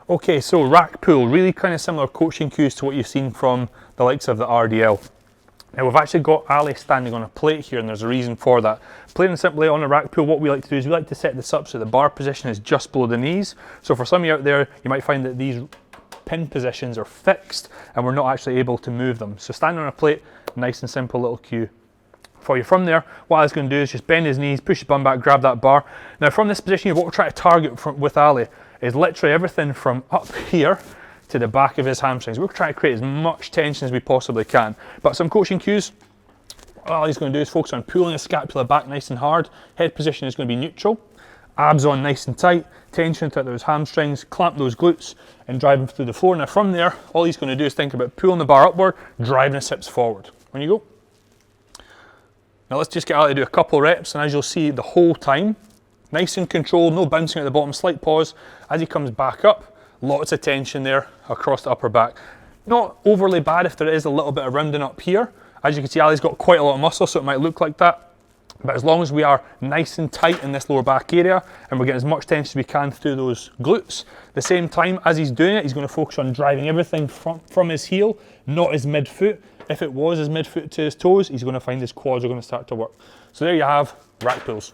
Okay, so rack pull, really kind of similar coaching cues to what you've seen from the likes of the RDL. Now we've actually got Ali standing on a plate here, and there's a reason for that. Plain and simply on a rack pull, what we like to do is we like to set this up so the bar position is just below the knees. So for some of you out there, you might find that these pin positions are fixed and we're not actually able to move them. So standing on a plate, nice and simple little cue for you. From there, what I was going to do is just bend his knees, push his bum back, grab that bar. Now from this position, what we're trying to target with Ali is literally everything from up here to the back of his hamstrings. We're trying to create as much tension as we possibly can. But some coaching cues, all he's going to do is focus on pulling his scapula back nice and hard. Head position is going to be neutral. Abs on nice and tight. Tension throughout those hamstrings. Clamp those glutes and drive him through the floor. Now from there, all he's going to do is think about pulling the bar upward, driving his hips forward. When you go. Now let's just get Ali to do a couple reps, and as you'll see the whole time, nice and controlled, no bouncing at the bottom, slight pause. As he comes back up, lots of tension there across the upper back. Not overly bad if there is a little bit of rounding up here. As you can see, Ali's got quite a lot of muscle, so it might look like that. But as long as we are nice and tight in this lower back area and we're getting as much tension as we can through those glutes, at the same time as he's doing it, he's going to focus on driving everything from his heel, not his midfoot. If it was his midfoot to his toes, he's going to find his quads are going to start to work. So there you have rack pulls.